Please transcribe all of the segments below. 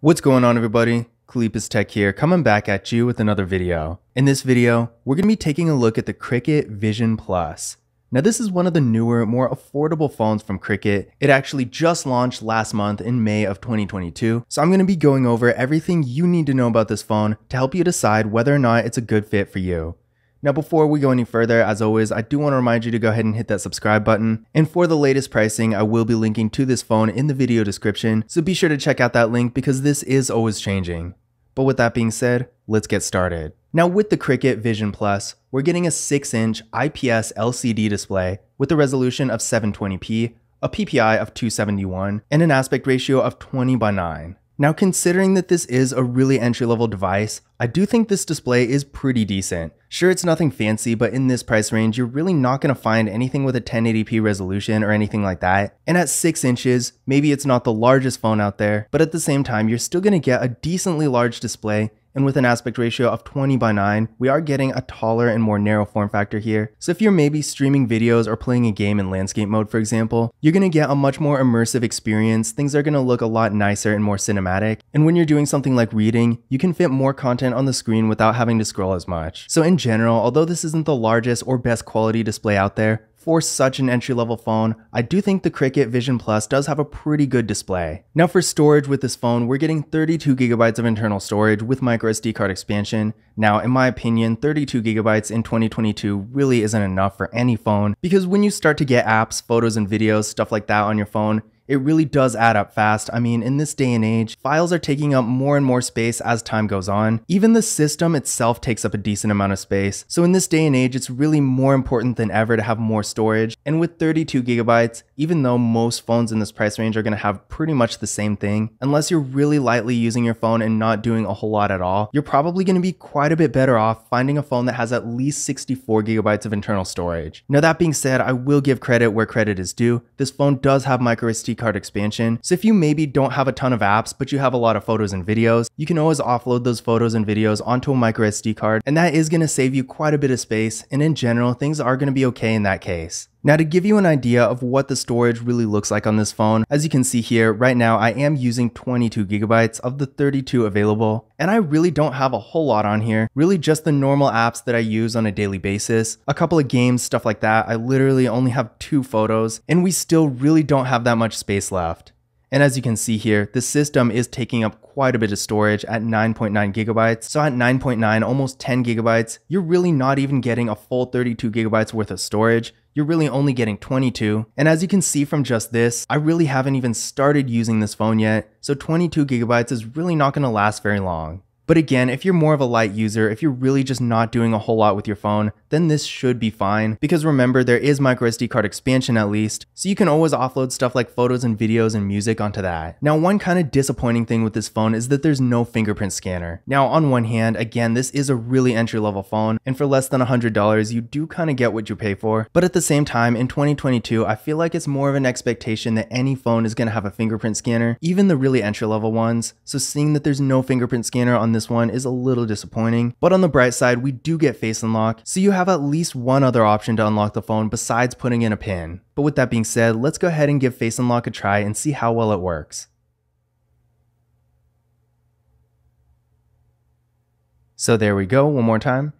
What's going on, everybody? Kalipis Tech here, coming back at you with another video. In this video, we're going to be taking a look at the Cricket Vision Plus. Now, this is one of the newer, more affordable phones from Cricket. It actually just launched last month in May of 2022. So I'm going to be going over everything you need to know about this phone to help you decide whether or not it's a good fit for you. Now, before we go any further, as always, I do want to remind you to go ahead and hit that subscribe button. And for the latest pricing, I will be linking to this phone in the video description, so be sure to check out that link because this is always changing. But with that being said, let's get started. Now, with the Cricket Vision Plus, we're getting a 6-inch IPS LCD display with a resolution of 720p, a PPI of 271, and an aspect ratio of 20:9. Now, considering that this is a really entry-level device, I do think this display is pretty decent. Sure, it's nothing fancy, but in this price range, you're really not going to find anything with a 1080p resolution or anything like that. And at 6 inches, maybe it's not the largest phone out there, but at the same time, you're still going to get a decently large display. And with an aspect ratio of 20:9, we are getting a taller and more narrow form factor here. So if you're maybe streaming videos or playing a game in landscape mode, for example, you're going to get a much more immersive experience. Things are going to look a lot nicer and more cinematic. And when you're doing something like reading, you can fit more content on the screen without having to scroll as much. So in general, although this isn't the largest or best quality display out there, for such an entry-level phone, I do think the Cricket Vision Plus does have a pretty good display. Now, for storage with this phone, we're getting 32GB of internal storage with microSD card expansion. Now, in my opinion, 32GB in 2022 really isn't enough for any phone, because when you start to get apps, photos and videos, stuff like that on your phone, it really does add up fast. I mean, in this day and age, files are taking up more and more space as time goes on. Even the system itself takes up a decent amount of space. So in this day and age, it's really more important than ever to have more storage. And with 32GB, even though most phones in this price range are going to have pretty much the same thing, unless you're really lightly using your phone and not doing a whole lot at all, you're probably going to be quite a bit better off finding a phone that has at least 64GB of internal storage. Now, that being said, I will give credit where credit is due. This phone does have microSD card expansion, so if you maybe don't have a ton of apps but you have a lot of photos and videos, you can always offload those photos and videos onto a microSD card, and that is going to save you quite a bit of space, and in general, things are going to be okay in that case. Now, to give you an idea of what the storage really looks like on this phone, as you can see here, right now I am using 22GB of the 32 available, and I really don't have a whole lot on here, really just the normal apps that I use on a daily basis, a couple of games, stuff like that. I literally only have 2 photos, and we still really don't have that much space left. And as you can see here, the system is taking up quite a bit of storage at 9.9GB. So at 9.9, almost 10GB, you're really not even getting a full 32GB worth of storage. You're really only getting 22. And as you can see from just this, I really haven't even started using this phone yet. So 22GB is really not going to last very long. But again, if you're more of a light user, if you're really just not doing a whole lot with your phone, then this should be fine. Because remember, there is microSD card expansion at least, so you can always offload stuff like photos and videos and music onto that. Now, one kind of disappointing thing with this phone is that there's no fingerprint scanner. Now, on one hand, again, this is a really entry-level phone, and for less than $100, you do kind of get what you pay for. But at the same time, in 2022, I feel like it's more of an expectation that any phone is going to have a fingerprint scanner, even the really entry-level ones. So seeing that there's no fingerprint scanner on this one is a little disappointing, but on the bright side, we do get Face Unlock, so you have at least one other option to unlock the phone besides putting in a pin. But with that being said, let's go ahead and give Face Unlock a try and see how well it works. So there we go, one more time.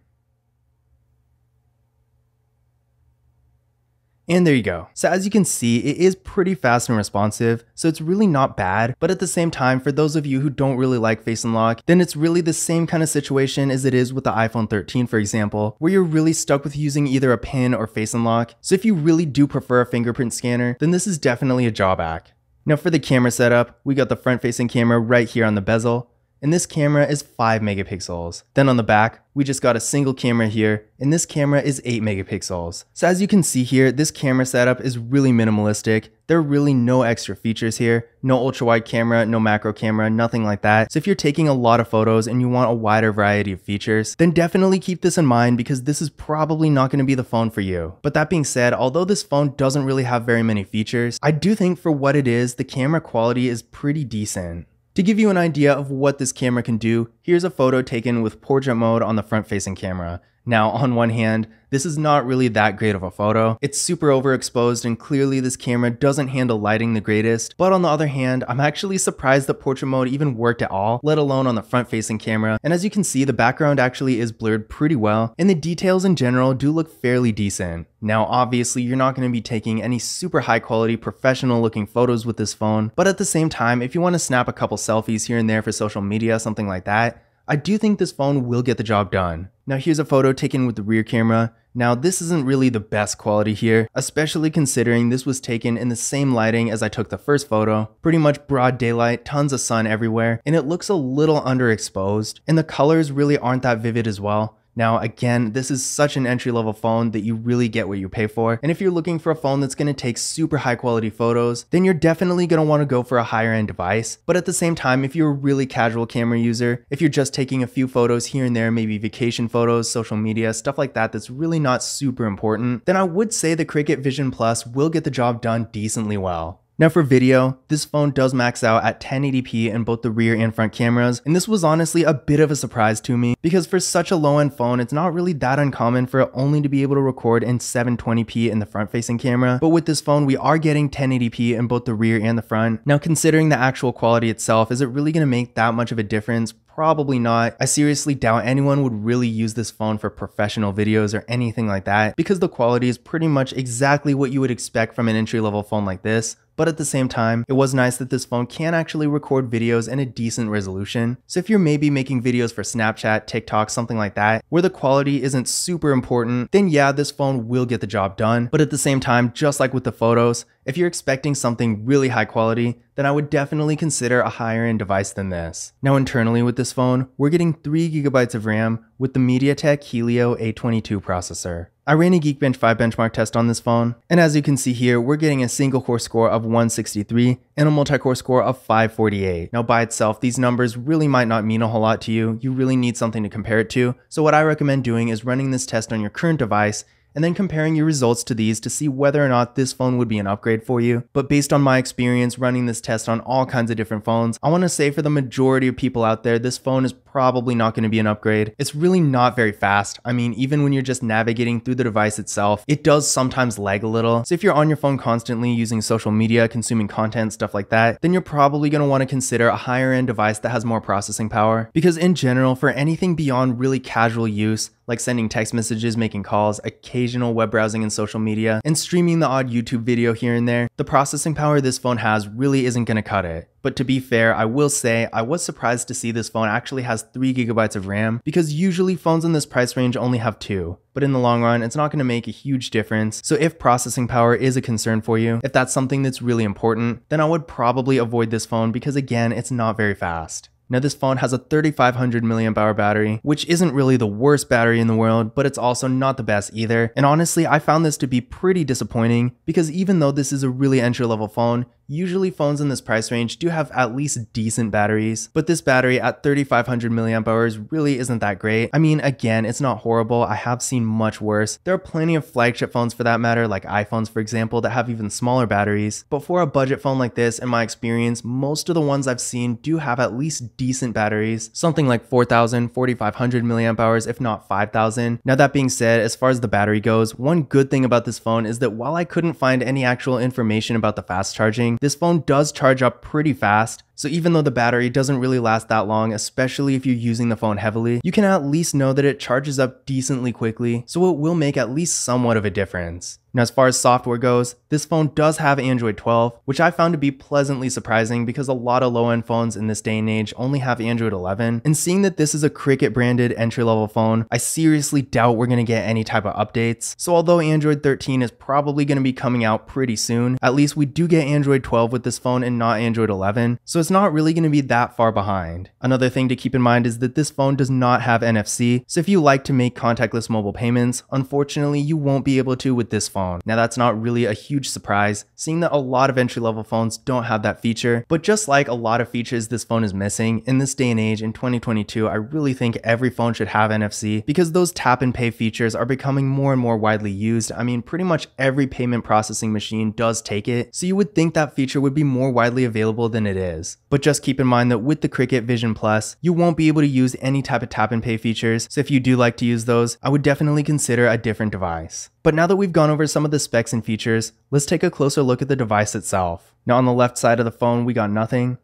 And there you go. So as you can see, it is pretty fast and responsive, so it's really not bad. But at the same time, for those of you who don't really like Face Unlock, then it's really the same kind of situation as it is with the iPhone 13, for example, where you're really stuck with using either a pin or Face Unlock. So if you really do prefer a fingerprint scanner, then this is definitely a drawback. Now, for the camera setup, we got the front-facing camera right here on the bezel, and this camera is 5 megapixels. Then on the back, we just got a single camera here, and this camera is 8 megapixels. So as you can see here, this camera setup is really minimalistic. There are really no extra features here, no ultra wide camera, no macro camera, nothing like that. So if you're taking a lot of photos and you want a wider variety of features, then definitely keep this in mind because this is probably not going to be the phone for you. But that being said, although this phone doesn't really have very many features, I do think for what it is, the camera quality is pretty decent. To give you an idea of what this camera can do, here's a photo taken with portrait mode on the front-facing camera. Now, on one hand, this is not really that great of a photo. It's super overexposed and clearly this camera doesn't handle lighting the greatest. But on the other hand, I'm actually surprised that portrait mode even worked at all, let alone on the front-facing camera. And as you can see, the background actually is blurred pretty well, and the details in general do look fairly decent. Now, obviously, you're not going to be taking any super high quality professional looking photos with this phone, but at the same time, if you want to snap a couple selfies here and there for social media, something like that, I do think this phone will get the job done. Now here's a photo taken with the rear camera. Now this isn't really the best quality here, especially considering this was taken in the same lighting as I took the first photo. Pretty much broad daylight, tons of sun everywhere, and it looks a little underexposed, and the colors really aren't that vivid as well. Now again, this is such an entry-level phone that you really get what you pay for, and if you're looking for a phone that's going to take super high quality photos, then you're definitely going to want to go for a higher end device. But at the same time, if you're a really casual camera user, if you're just taking a few photos here and there, maybe vacation photos, social media, stuff like that that's really not super important, then I would say the Cricket Vision Plus will get the job done decently well. Now for video, this phone does max out at 1080p in both the rear and front cameras, and this was honestly a bit of a surprise to me because for such a low-end phone, it's not really that uncommon for it only to be able to record in 720p in the front-facing camera, but with this phone, we are getting 1080p in both the rear and the front. Now considering the actual quality itself, is it really going to make that much of a difference? Probably not. I seriously doubt anyone would really use this phone for professional videos or anything like that because the quality is pretty much exactly what you would expect from an entry-level phone like this. But at the same time, it was nice that this phone can actually record videos in a decent resolution. So if you're maybe making videos for Snapchat, TikTok, something like that, where the quality isn't super important, then yeah, this phone will get the job done. But at the same time, just like with the photos, if you're expecting something really high quality, then I would definitely consider a higher end device than this. Now internally with this phone, we're getting 3GB of RAM with the MediaTek Helio A22 processor. I ran a Geekbench 5 benchmark test on this phone, and as you can see here, we're getting a single core score of 163 and a multi-core score of 548. Now by itself, these numbers really might not mean a whole lot to you. You really need something to compare it to. So what I recommend doing is running this test on your current device and then comparing your results to these to see whether or not this phone would be an upgrade for you. But based on my experience running this test on all kinds of different phones, I want to say for the majority of people out there, this phone is probably not going to be an upgrade. It's really not very fast. I mean, even when you're just navigating through the device itself, it does sometimes lag a little. So if you're on your phone constantly using social media, consuming content, stuff like that, then you're probably going to want to consider a higher end device that has more processing power. Because in general, for anything beyond really casual use, like sending text messages, making calls, occasional web browsing and social media, and streaming the odd YouTube video here and there, the processing power this phone has really isn't going to cut it. But to be fair, I will say I was surprised to see this phone actually has 3GB of RAM because usually phones in this price range only have 2. But in the long run, it's not going to make a huge difference. So if processing power is a concern for you, if that's something that's really important, then I would probably avoid this phone because again, it's not very fast. Now this phone has a 3500 mAh battery, which isn't really the worst battery in the world, but it's also not the best either. And honestly, I found this to be pretty disappointing because even though this is a really entry-level phone, usually phones in this price range do have at least decent batteries, but this battery at 3500 mAh really isn't that great. I mean, again, it's not horrible. I have seen much worse. There are plenty of flagship phones for that matter, like iPhones for example, that have even smaller batteries. But for a budget phone like this, in my experience, most of the ones I've seen do have at least decent batteries, something like 4000, 4500 mAh, if not 5000. Now that being said, as far as the battery goes, one good thing about this phone is that while I couldn't find any actual information about the fast charging, this phone does charge up pretty fast. So even though the battery doesn't really last that long, especially if you're using the phone heavily, you can at least know that it charges up decently quickly, so it will make at least somewhat of a difference. Now as far as software goes, this phone does have Android 12, which I found to be pleasantly surprising because a lot of low-end phones in this day and age only have Android 11, and seeing that this is a Cricket branded entry-level phone, I seriously doubt we're going to get any type of updates. So although Android 13 is probably going to be coming out pretty soon, at least we do get Android 12 with this phone and not Android 11, so it's not really going to be that far behind. Another thing to keep in mind is that this phone does not have NFC, so if you like to make contactless mobile payments, unfortunately you won't be able to with this phone. Now that's not really a huge surprise, seeing that a lot of entry-level phones don't have that feature, but just like a lot of features this phone is missing, in this day and age in 2022, I really think every phone should have NFC because those tap and pay features are becoming more and more widely used. I mean, pretty much every payment processing machine does take it, so you would think that feature would be more widely available than it is. But just keep in mind that with the Cricket Vision Plus, you won't be able to use any type of tap and pay features, so if you do like to use those, I would definitely consider a different device. But now that we've gone over some of the specs and features, let's take a closer look at the device itself. Now on the left side of the phone, we got nothing.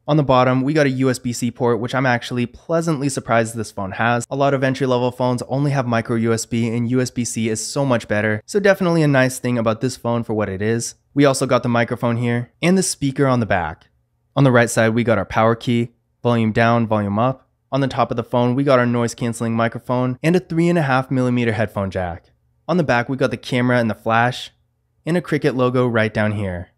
On the bottom, we got a USB-C port, which I'm actually pleasantly surprised this phone has. A lot of entry-level phones only have micro USB, and USB-C is so much better, so definitely a nice thing about this phone for what it is. We also got the microphone here, and the speaker on the back. On the right side, we got our power key, volume down, volume up. On the top of the phone, we got our noise-canceling microphone, and a 3.5mm headphone jack. On the back, we got the camera and the flash, and a Cricket logo right down here.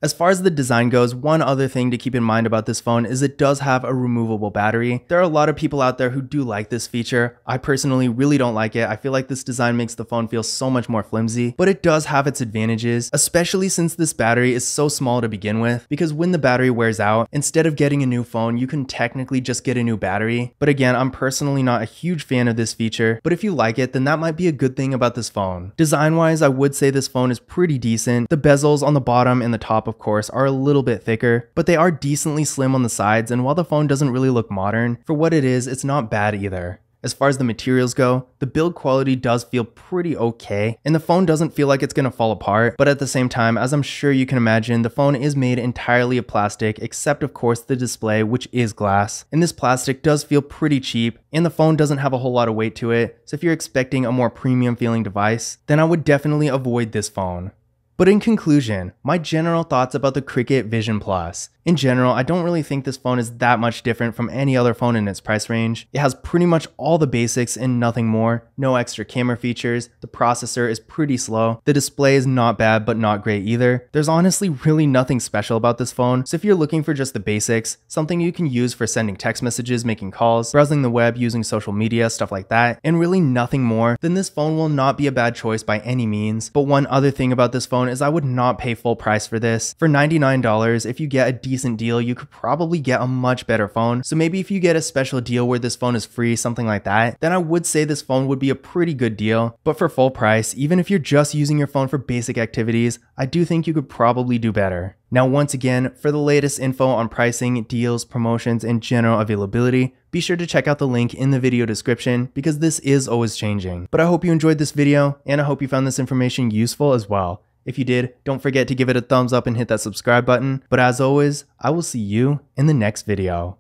As far as the design goes, one other thing to keep in mind about this phone is it does have a removable battery. There are a lot of people out there who do like this feature. I personally really don't like it. I feel like this design makes the phone feel so much more flimsy, but it does have its advantages, especially since this battery is so small to begin with, because when the battery wears out, instead of getting a new phone, you can technically just get a new battery. But again, I'm personally not a huge fan of this feature, but if you like it, then that might be a good thing about this phone. Design-wise, I would say this phone is pretty decent. The bezels on the bottom and the top, of course, are a little bit thicker, but they are decently slim on the sides, and while the phone doesn't really look modern, for what it is, it's not bad either. As far as the materials go, the build quality does feel pretty okay, and the phone doesn't feel like it's gonna fall apart, but at the same time, as I'm sure you can imagine, the phone is made entirely of plastic, except of course the display, which is glass. And this plastic does feel pretty cheap, and the phone doesn't have a whole lot of weight to it, so if you're expecting a more premium feeling device, then I would definitely avoid this phone. But in conclusion, my general thoughts about the Cricket Vision Plus. In general, I don't really think this phone is that much different from any other phone in its price range. It has pretty much all the basics and nothing more. No extra camera features, the processor is pretty slow, the display is not bad but not great either. There's honestly really nothing special about this phone, so if you're looking for just the basics, something you can use for sending text messages, making calls, browsing the web, using social media, stuff like that, and really nothing more, then this phone will not be a bad choice by any means. But one other thing about this phone is I would not pay full price for this. For $99, if you get a decent deal, you could probably get a much better phone. So maybe if you get a special deal where this phone is free, something like that, then I would say this phone would be a pretty good deal. But for full price, even if you're just using your phone for basic activities, I do think you could probably do better. Now, once again, for the latest info on pricing, deals, promotions, and general availability, be sure to check out the link in the video description because this is always changing. But I hope you enjoyed this video, and I hope you found this information useful as well. If you did, don't forget to give it a thumbs up and hit that subscribe button. But as always, I will see you in the next video.